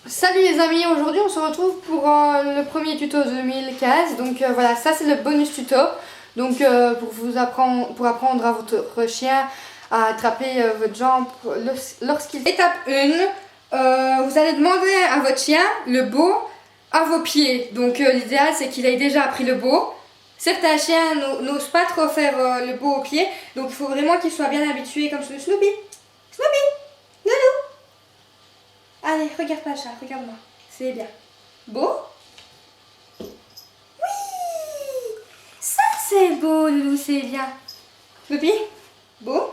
Salut les amis, aujourd'hui on se retrouve pour le premier tuto 2015. Donc voilà, ça c'est le bonus tuto. Donc pour apprendre à votre chien à attraper votre jambe lorsqu'il... Étape 1, vous allez demander à votre chien le beau à vos pieds. Donc l'idéal c'est qu'il ait déjà appris le beau. Certains chiens n'osent pas trop faire le beau aux pieds, donc il faut vraiment qu'il soit bien habitué comme Snoopy. Snoopy, Loulou. Allez, regarde pas le chat, regarde-moi. C'est bien. Beau? Oui! Ça c'est beau, Loulou, c'est bien. Snoopy? Beau?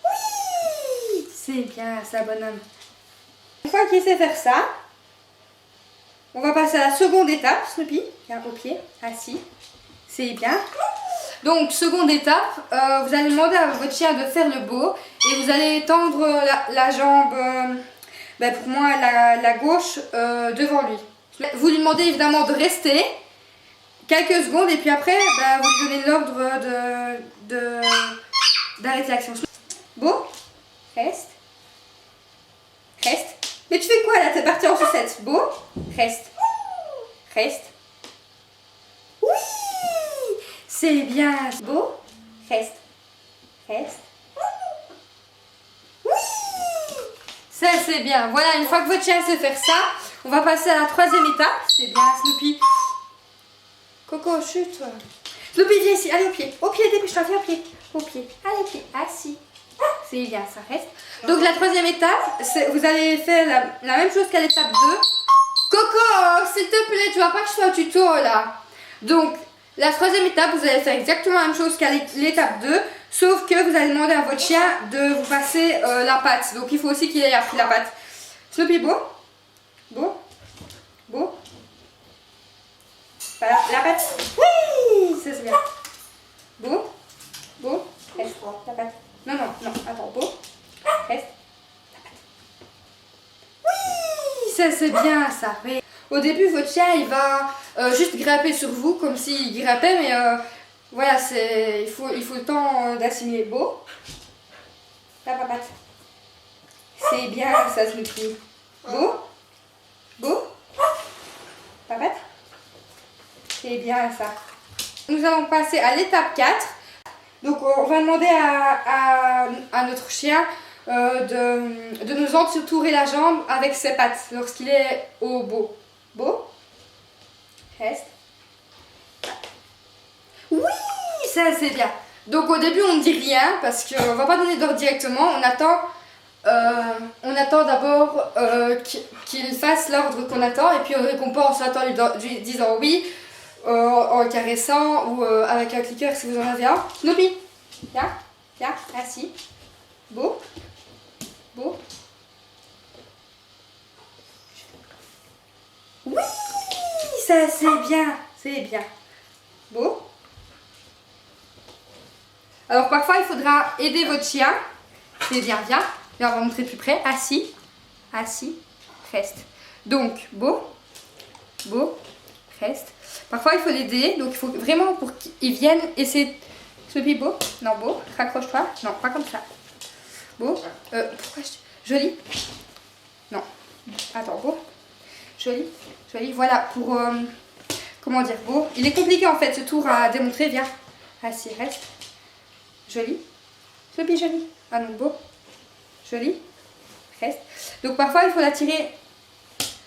Oui! C'est bien ça, bonhomme. Une fois qu'il sait faire ça, on va passer à la seconde étape. Snoopy, viens au pied, assis. C'est bien. Donc, seconde étape, vous allez demander à votre chien de faire le beau et vous allez tendre la jambe, pour moi la gauche, devant lui. Vous lui demandez évidemment de rester quelques secondes et puis après, vous lui donnez l'ordre d'arrêter l'action. Beau, reste, reste. Mais tu fais quoi là? T'es parti en sucette. Beau, reste, reste. C'est bien. Beau. Reste. Reste. Oui. Ça c'est bien. Voilà, une fois que votre chien sait faire ça, on va passer à la troisième étape. C'est bien, Snoopy. Coco, chute. Snoopy, viens ici. Allez au pied. Au pied, dépêche-toi. Viens au pied. Au pied. Allez au pied. Assis. C'est bien, ça reste. Donc la troisième étape, vous allez faire la même chose qu'à l'étape 2. Coco, s'il te plaît, tu vois pas que je fais un tuto là. Donc, la troisième étape, vous allez faire exactement la même chose qu'à l'étape 2, sauf que vous allez demander à votre chien de vous passer la patte. Donc il faut aussi qu'il ait appris la patte. Snoopy, beau. Beau. Beau. Voilà, la patte. Oui, ça c'est bien. Beau. Beau. Reste. La patte. Non, non, non, attends, beau. Reste. La patte. Oui, ça c'est bien ça. Oui. Au début, votre chien, il va juste grimper sur vous, comme s'il grimpait, mais voilà, il faut le temps d'assimiler. Beau. La papate. C'est bien, ça, Snoopy. Beau. Beau. Papate. C'est bien, ça. Nous allons passer à l'étape 4. Donc, on va demander à notre chien de nous entourer la jambe avec ses pattes lorsqu'il est au beau. Beau. Reste. Oui, ça c'est bien. Donc au début on ne dit rien parce qu'on ne va pas donner d'ordre directement. On attend d'abord qu'il fasse l'ordre qu'on attend et puis on récompense en lui disant oui, en caressant ou avec un clicker si vous en avez un. Snoopy, viens, viens, assis. Beau. Beau. Oui, ça c'est bien, c'est bien. Beau. Alors parfois il faudra aider votre chien. C'est bien, viens. Viens, on va montrer plus près. Assis, assis, reste. Donc, beau, beau, reste. Parfois il faut l'aider, donc il faut vraiment pour qu'il vienne essayer. Snoopy, beau. Non, beau, raccroche-toi. Non, pas comme ça. Beau. Pourquoi joli. Non. Attends, beau. Joli, joli, voilà, pour, comment dire, beau. Il est compliqué en fait ce tour à démontrer, viens. Assis, reste. Joli. Snoopy, joli. Ah non, beau. Joli. Reste. Donc parfois il faut l'attirer,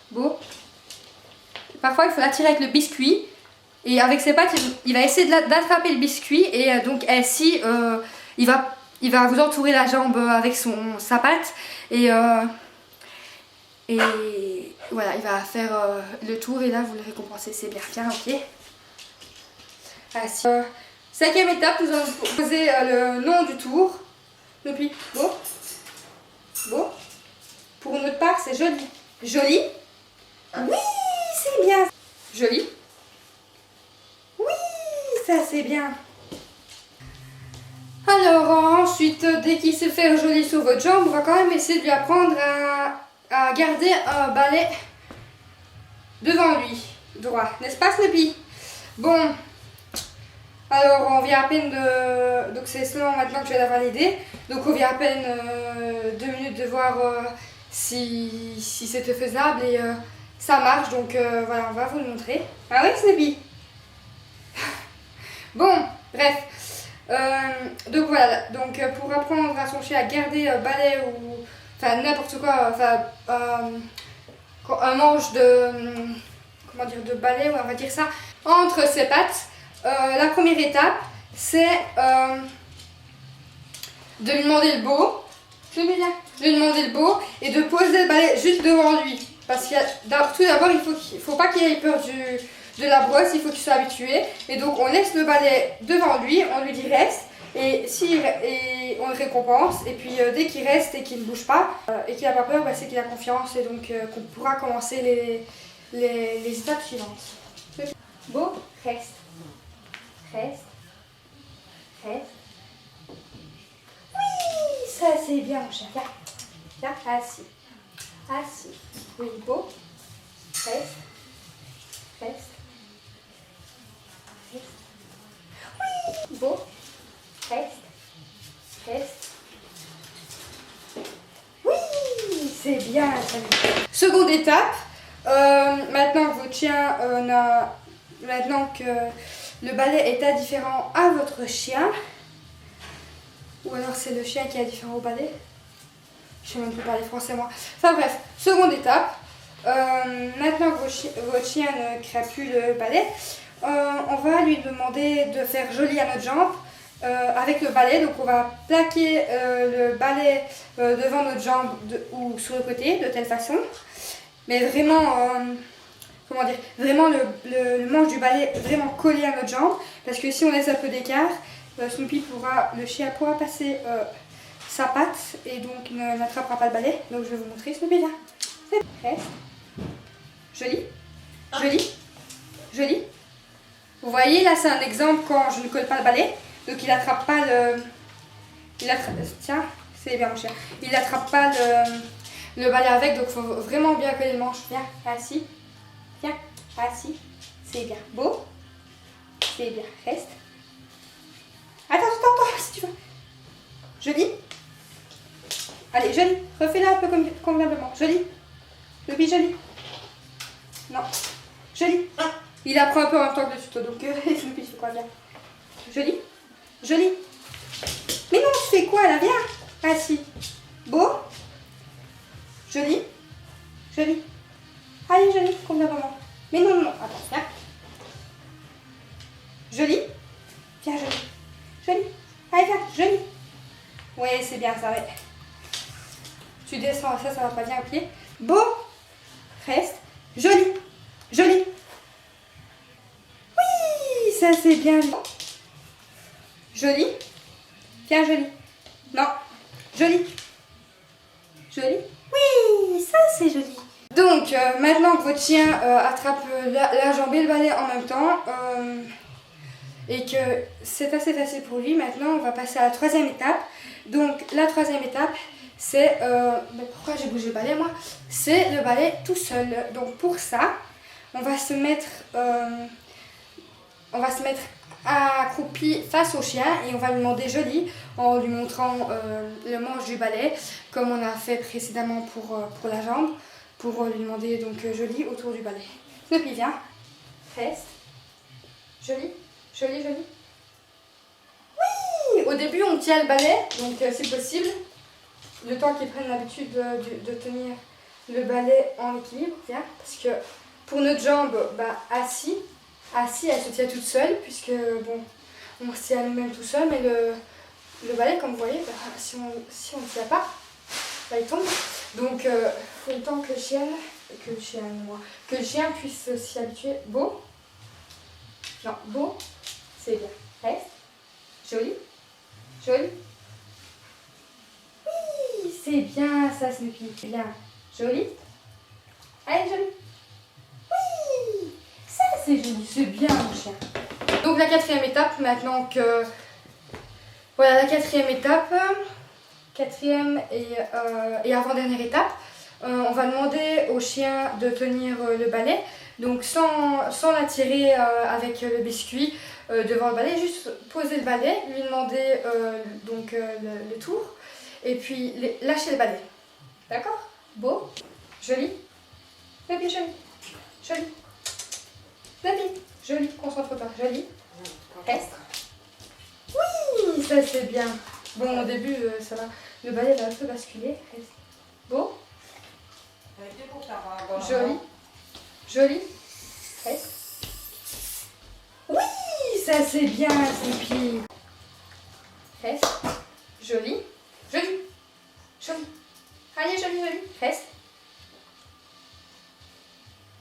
beau. Parfois il faut l'attirer avec le biscuit. Et avec ses pattes, il va essayer d'attraper le biscuit. Et donc ainsi, il va vous entourer la jambe avec sa patte. Et voilà, il va faire le tour et là vous le récompensez, c'est bien. Viens, ok. Assis. Cinquième étape, nous allons poser le nom du tour. Snoopy, beau. Beau. Pour notre part, c'est joli. Joli. Oui, c'est bien. Joli. Oui, ça c'est bien. Alors ensuite, dès qu'il sait faire joli sur votre jambe, on va quand même essayer de lui apprendre à garder un balai devant lui, droit, n'est-ce pas Snoopy? Bon, alors on vient à peine donc c'est seulement maintenant que je vais la valider, donc on vient à peine 2 minutes de voir si c'était faisable et ça marche. Donc voilà, on va vous le montrer. Ah oui, Snoopy. Bon, bref. Donc voilà, donc pour apprendre à son chien à garder balai ou enfin n'importe quoi, enfin un manche de comment dire de balai, on va dire ça, entre ses pattes, la première étape c'est de lui demander le beau. Je vais bien. De lui demander le beau et de poser le balai juste devant lui. Parce que tout d'abord, il faut pas qu'il ait peur de la brosse, il faut qu'il soit habitué. Et donc on laisse le balai devant lui, on lui dit reste. Et on le récompense. Et puis dès qu'il reste et qu'il ne bouge pas et qu'il n'a pas peur, bah, c'est qu'il a confiance. Et donc qu'on pourra commencer les étapes suivantes. Beau, reste. Reste. Reste. Oui, ça c'est bien mon chien. Viens. Viens, assis. Assis. Oui, beau. Reste. Reste. Reste. Oui, beau. Reste. Reste. Oui, c'est bien. Seconde étape. Maintenant que votre chien maintenant que le balai est indifférent à votre chien, ou alors c'est le chien qui est indifférent au balai. Je sais même plus parler français moi. Enfin bref, seconde étape. Maintenant que votre chien ne crée plus le balai, on va lui demander de faire joli à notre jambe avec le balai. Donc on va plaquer le balai devant notre jambe ou sur le côté de telle façon. Mais vraiment, comment dire, vraiment le manche du balai vraiment collé à notre jambe. Parce que si on laisse un peu d'écart, le chien pourra passer sa patte et donc n'attrapera pas le balai. Donc je vais vous montrer Snoopy là. Reste. Joli. Joli. Joli. Vous voyez là c'est un exemple quand je ne colle pas le balai. Donc il n'attrape pas le... Tiens, c'est bien mon chien. Il n'attrape pas le balai avec. Donc il faut vraiment bien coller le manche. Viens, assis. Viens, assis. C'est bien. Beau. C'est bien. Reste. Attends, si tu veux. Joli. Allez, joli. Refais-la un peu convenablement. Joli. Le bi joli. Non. Joli. Il apprend un peu en même temps que le tuto, donc Snoopy, tu fais quoi, viens. Joli. Joli. Mais non, tu fais quoi là, viens. Assis. Beau. Joli. Joli. Allez, joli, convenablement. Mais non, non, attends, viens. Joli. Viens, joli. Joli. Allez, viens, joli. Oui, c'est bien ça, ouais. Tu descends, ça va pas bien au pied. Beau. Reste. Joli. Joli. Oui, ça c'est bien. Joli. Viens, joli. Non. Joli. Joli. Oui, ça c'est joli. Donc, maintenant que votre chien attrape la jambe et le balai en même temps, et que c'est assez facile pour lui, maintenant on va passer à la troisième étape. Donc la troisième étape c'est, pourquoi j'ai bougé le balai moi? C'est le balai tout seul. Donc pour ça, on va se mettre accroupi face au chien et on va lui demander joli en lui montrant le manche du balai comme on a fait précédemment pour la jambe, pour lui demander donc joli autour du balai. Snoopy, viens, reste, joli. Joli, joli. Oui! Au début, on tient le balai, donc si possible, le temps qu'ils prennent l'habitude de tenir le balai en équilibre, viens, parce que pour notre jambe, bah, assis, elle se tient toute seule, puisque bon, on se tient nous-mêmes tout seul, mais le balai, comme vous voyez, bah, si on ne tient pas, bah, il tombe. Donc, il faut le temps que le chien puisse s'y habituer. Beau? Non, beau. C'est bien. Reste. Joli. Joli. Oui, c'est bien ça, Snoopy. Bien. Joli. Allez, joli. Oui, ça c'est joli. C'est bien, mon chien. Donc la quatrième étape, maintenant que... Voilà, la quatrième étape. Quatrième et avant-dernière étape. On va demander au chien de tenir le balai. Donc sans l'attirer avec le biscuit devant le balai, juste poser le balai, lui demander le tour et puis lâcher le balai. D'accord? Beau. au début, ça va. Le balai va un peu basculer. Reste. Beau. Joli. Joli. Reste. Oui, ça c'est bien, Snoopy. Reste. Joli. Joli. Joli. Allez, joli, joli. Reste.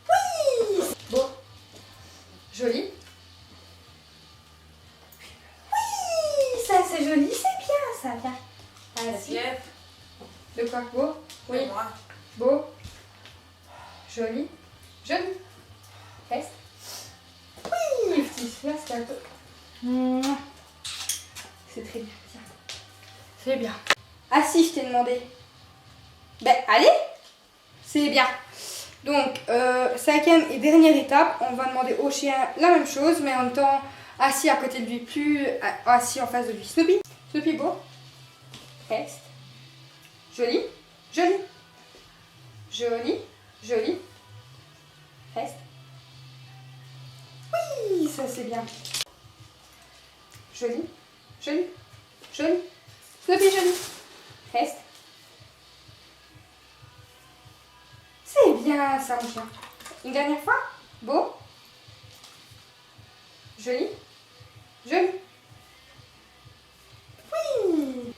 Oui. Beau. Joli. Oui, ça c'est joli, c'est bien, ça vient. Assis. De quoi? Beau. Oui. Beau. Joli. Joli. Reste. Oui, petit. Là, c'est un peu. C'est très bien. C'est bien. Assis, je t'ai demandé. Ben, allez. C'est bien. Donc, cinquième et dernière étape, on va demander au chien la même chose, mais en même temps assis à côté de lui, plus assis en face de lui. Snoopy. Snoopy, beau. Reste. Joli. Joli. Joli. Joli. Reste. Oui, ça c'est bien. Joli. Joli. Joli. Snoopy, joli. Reste. C'est bien ça, mon chien. Une dernière fois. Beau. Joli. Joli. Oui.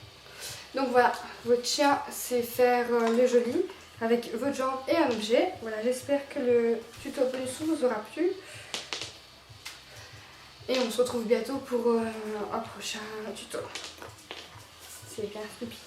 Donc voilà, votre chien sait faire le joli avec votre jambe et un objet. Voilà, j'espère que le tuto Peluso vous aura plu. Et on se retrouve bientôt pour un prochain tuto. C'est bien, Snoopy.